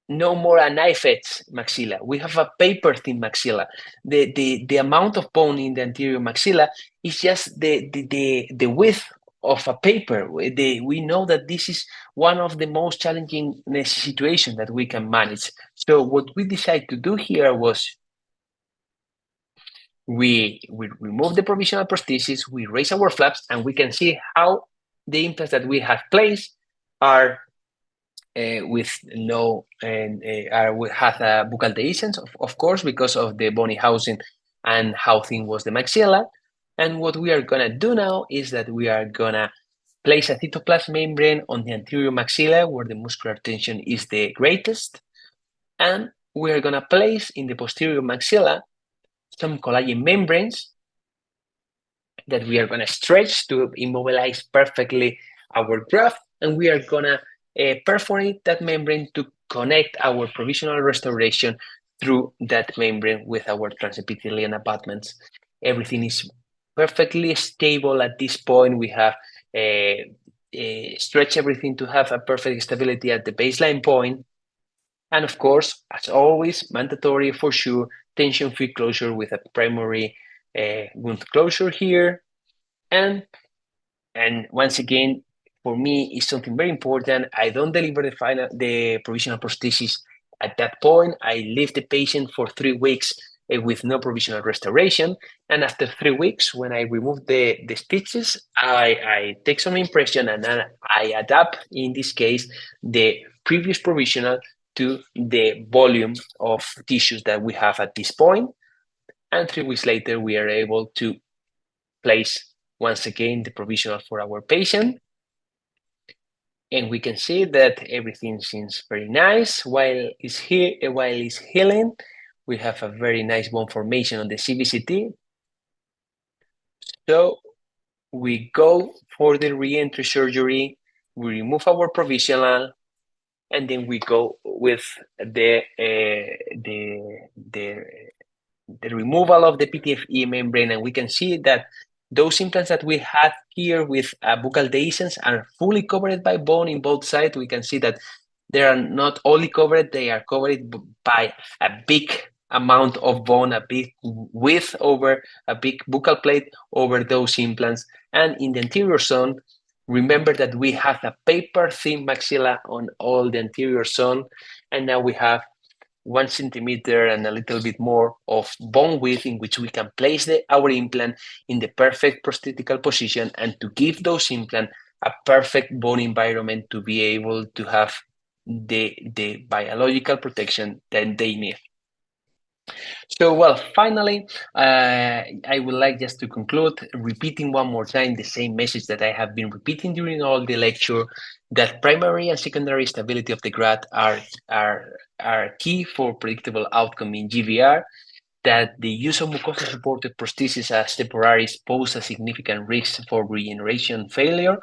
Speaker 2: no more a knife-edge maxilla. We have a paper-thin maxilla. The amount of bone in the anterior maxilla is just the width of a paper. We know that this is one of the most challenging situations that we can manage. So what we decided to do here was we remove the provisional prosthesis, we raise our flaps, and we can see how the implants that we have placed are with no we have a buccal dehiscence, of course, because of the bony housing and how thin was the maxilla. And what we are gonna do now is that we are gonna place a cytoplasm membrane on the anterior maxilla where the muscular tension is the greatest, and we are gonna place in the posterior maxilla some collagen membranes that we are gonna stretch to immobilize perfectly our graft, and we are gonna perforate that membrane to connect our provisional restoration through that membrane with our transepithelial abutments. Everything is perfectly stable at this point. We have stretch everything to have a perfect stability at the baseline point. And of course, as always, mandatory for sure, tension-free closure with a primary wound closure here. And once again, for me, it's something very important. I don't deliver the provisional prosthesis at that point. I leave the patient for 3 weeks with no provisional restoration. And after 3 weeks, when I remove the stitches, I take some impression and then I adapt, in this case, the previous provisional to the volume of tissues that we have at this point. And 3 weeks later, we are able to place once again the provisional for our patient. And we can see that everything seems very nice while it's healing. We have a very nice bone formation on the CVCT. So we go for the re-entry surgery, we remove our provisional, and then we go with the removal of the PTFE membrane, and we can see that those implants that we had here with buccal dehiscence are fully covered by bone in both sides. We can see that they are not only covered, they are covered by a big amount of bone, a big width over a big buccal plate over those implants. And in the anterior zone, remember that we have a paper thin maxilla on all the anterior zone, and now we have 1 centimeter and a little bit more of bone width in which we can place our implant in the perfect prosthetical position and to give those implants a perfect bone environment to be able to have the biological protection that they need. So, well, finally, I would like just to conclude repeating one more time the same message that I have been repeating during all the lecture, that primary and secondary stability of the graft are key for predictable outcome in GVR, that the use of mucosa-supported prosthesis as temporaries pose a significant risk for regeneration failure,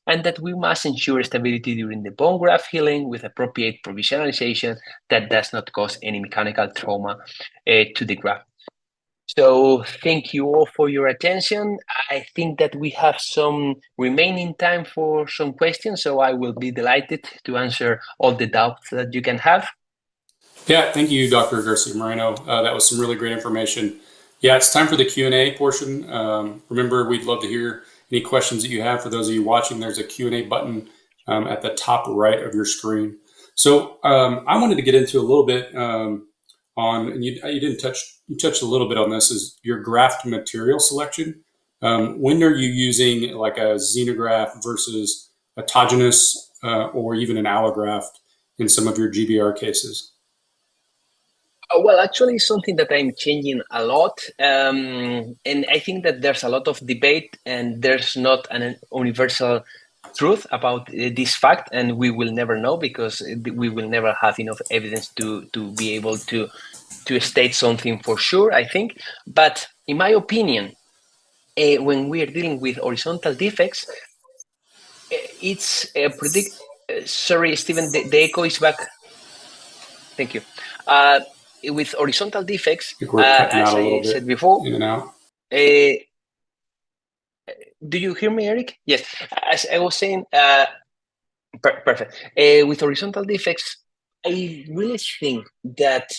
Speaker 2: and that we must ensure stability during the bone graft healing with appropriate provisionalization that does not cause any mechanical trauma to the graft. So thank you all for your attention. I think that we have some remaining time for some questions, so I will be delighted to answer all the doubts that you can have.
Speaker 1: Yeah, thank you, Dr. Garcia Moreno. That was some really great information. Yeah, it's time for the Q&A portion. Remember, we'd love to hear any questions that you have. For those of you watching, there's a Q&A button at the top right of your screen. So I wanted to get into a little bit on, and you touched a little bit on this, is your graft material selection. When are you using like a xenograft versus autogenous or even an allograft in some of your GBR cases?
Speaker 2: Well, actually, something that I'm changing a lot, and I think that there's a lot of debate, and there's not an universal truth about this fact, and we will never know because we will never have enough evidence to be able to state something for sure, I think. But in my opinion, when we are dealing with horizontal defects, it's sorry, Stephen, the echo is back. Thank you. With horizontal defects,
Speaker 1: I think we're cutting
Speaker 2: as
Speaker 1: out a little
Speaker 2: I
Speaker 1: bit
Speaker 2: said before,
Speaker 1: in and out.
Speaker 2: do you hear me, Eric? Yes. As I was saying, perfect. With horizontal defects, I really think that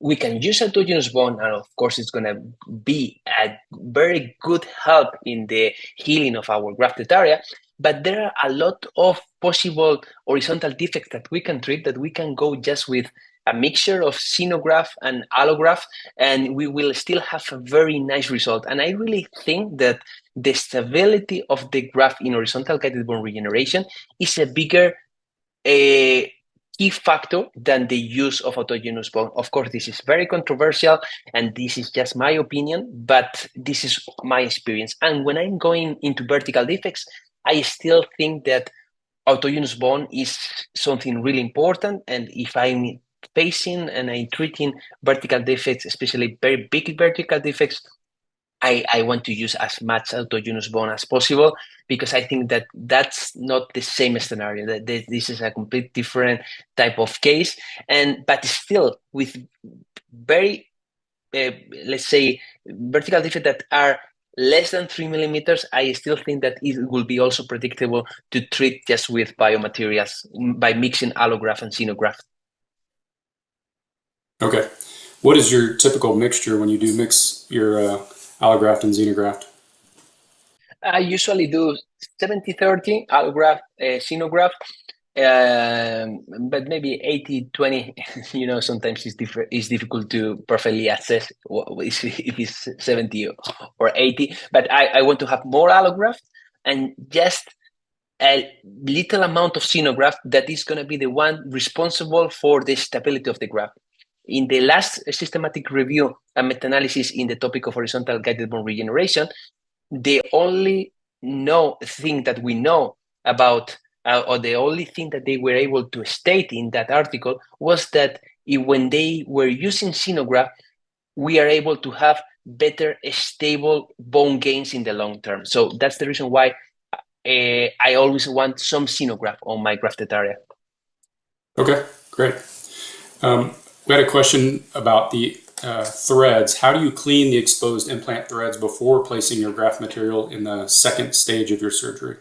Speaker 2: we can use autogenous bone, and of course, it's going to be a very good help in the healing of our grafted area. But there are a lot of possible horizontal defects that we can treat, that we can go just with a mixture of xenograft and allograft, and we will still have a very nice result. And I really think that the stability of the graft in horizontal guided bone regeneration is a bigger key factor than the use of autogenous bone. Of course, this is very controversial, and this is just my opinion, but this is my experience. And when I'm going into vertical defects, I still think that autogenous bone is something really important. And if I'm facing and I'm treating vertical defects, especially very big vertical defects, I want to use as much autogenous bone as possible, because I think that that's not the same scenario. That this is a complete different type of case, but still with very let's say vertical defects that are less than 3 millimeters, I still think that it will be also predictable to treat just with biomaterials by mixing allograft and xenograft.
Speaker 1: Okay. What is your typical mixture when you do mix your allograft and xenograft?
Speaker 2: I usually do 70-30 allograft, xenograft, but maybe 80-20. Sometimes it's difficult to perfectly assess if it's 70 or 80. But I want to have more allograft and just a little amount of xenograft that is going to be the one responsible for the stability of the graft. In the last systematic review and meta-analysis in the topic of horizontal guided bone regeneration, the only thing that we know about, or the only thing that they were able to state in that article was that when they were using xenograft, we are able to have better stable bone gains in the long term. So that's the reason why I always want some xenograft on my grafted area.
Speaker 1: Okay, great. We had a question about the threads. How do you clean the exposed implant threads before placing your graft material in the second stage of your surgery?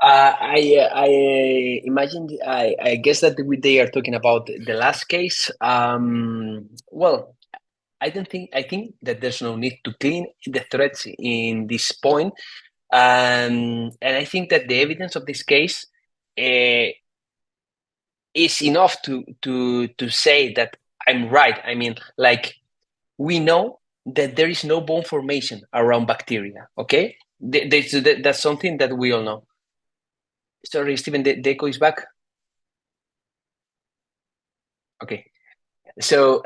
Speaker 2: I imagine. I guess that they are talking about the last case. Well, I don't think. I think that there's no need to clean the threads in this point, and I think that the evidence of this case is enough to say that I'm right. I mean, like, we know that there is no bone formation around bacteria. Okay, that's something that we all know. Sorry, Stephen, the echo is back. Okay, so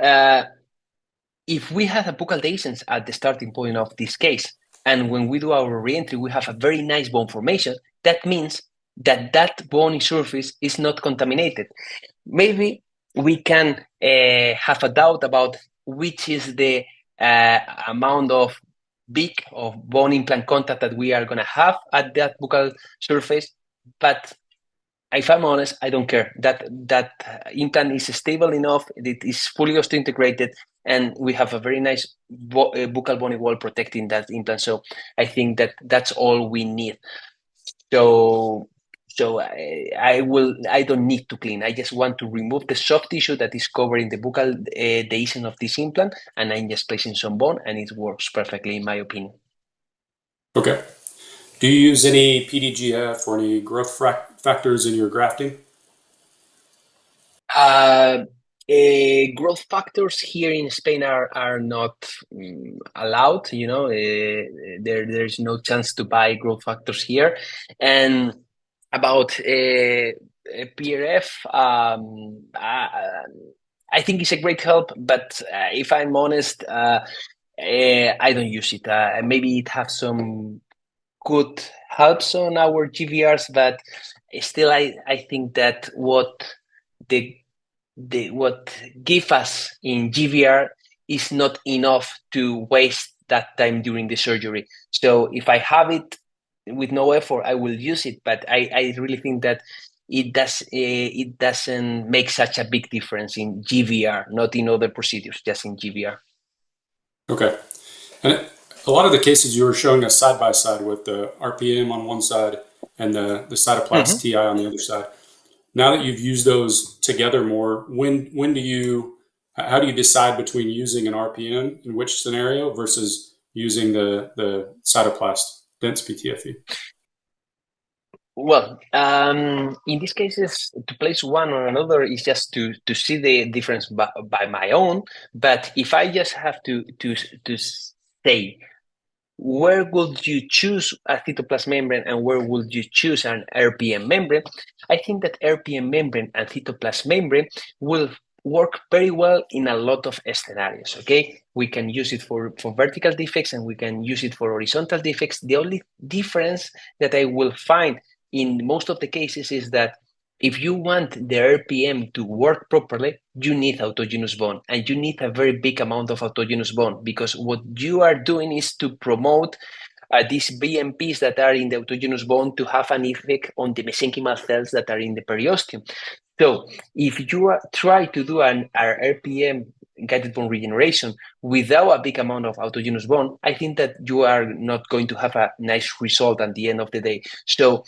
Speaker 2: if we have a buccal dehiscence at the starting point of this case, and when we do our reentry, we have a very nice bone formation, that means that that bony surface is not contaminated. Maybe we can have a doubt about which is the amount of bone implant contact that we are going to have at that buccal surface, but if I'm honest, I don't care. That implant is stable enough, it is fully osteointegrated, and we have a very nice buccal bony wall protecting that implant. So I think that that's all we need. So I don't need to clean. I just want to remove the soft tissue that is covering the buccal dehiscence of this implant, and I'm just placing some bone, and it works perfectly, in my opinion.
Speaker 1: Okay. Do you use any PDGF or any growth factors in your grafting?
Speaker 2: Growth factors here in Spain are not allowed. There's no chance to buy growth factors here. And about PRF, I think it's a great help, but if I'm honest, I don't use it. Maybe it has some good helps on our GVRs, but still, I think that what give us in GVR is not enough to waste that time during the surgery. So if I have it with no effort, I will use it. But I really think that it doesn't make such a big difference in GVR, not in other procedures, just in GVR.
Speaker 1: Okay. And a lot of the cases you were showing us side by side with the RPM on one side and the Cytoplast TI on the other side. Now that you've used those together more, how do you decide between using an RPM in which scenario versus using the Cytoplast dense PTFE?
Speaker 2: Well, in these cases, to place one or another is just to see the difference by my own. But if I just have to say, where would you choose a cytoplasm membrane and where would you choose an RPM membrane? I think that RPM membrane and cytoplasm membrane will work very well in a lot of scenarios. Okay, we can use it for vertical defects and we can use it for horizontal defects. The only difference that I will find in most of the cases is that if you want the RPM to work properly, you need autogenous bone, and you need a very big amount of autogenous bone, because what you are doing is to promote these BMPs that are in the autogenous bone to have an effect on the mesenchymal cells that are in the periosteum. So if you try to do an RPM guided bone regeneration without a big amount of autogenous bone, I think that you are not going to have a nice result at the end of the day. So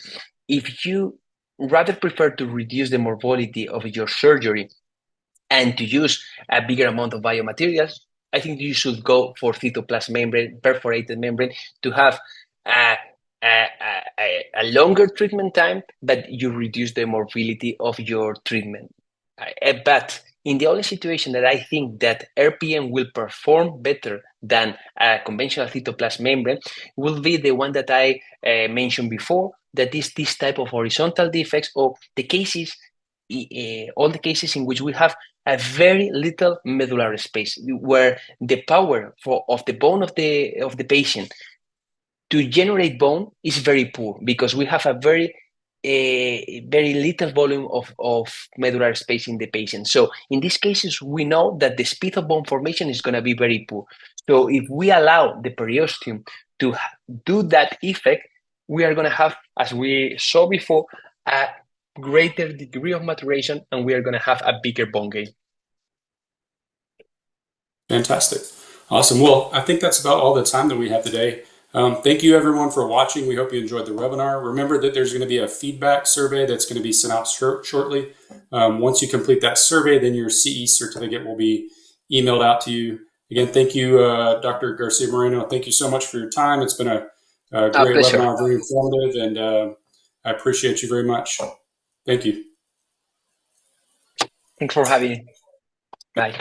Speaker 2: if you rather prefer to reduce the morbidity of your surgery and to use a bigger amount of biomaterials, I think you should go for cytoplasm membrane, perforated membrane, to have a, a longer treatment time, but you reduce the morbidity of your treatment. But in the only situation that I think that RPM will perform better than a conventional cytoplasm membrane will be the one that I mentioned before, that is this type of horizontal defects, or the cases, all the cases in which we have a very little medullary space, where the power of the bone of the patient to generate bone is very poor, because we have a very little volume of medullary space in the patient. So in these cases, we know that the speed of bone formation is going to be very poor. So if we allow the periosteum to do that effect, we are going to have, as we saw before, a greater degree of maturation, and we are going to have a bigger bone gain.
Speaker 1: Fantastic. Awesome. Well, I think that's about all the time that we have today. Thank you everyone for watching. We hope you enjoyed the webinar. Remember that there's going to be a feedback survey that's going to be sent out shortly. Once you complete that survey, then your CE certificate will be emailed out to you. Again, thank you, Dr. Garcia Moreno. Thank you so much for your time. It's been a great webinar, very informative, and I appreciate you very much. Thank you.
Speaker 2: Thanks for having me. Bye.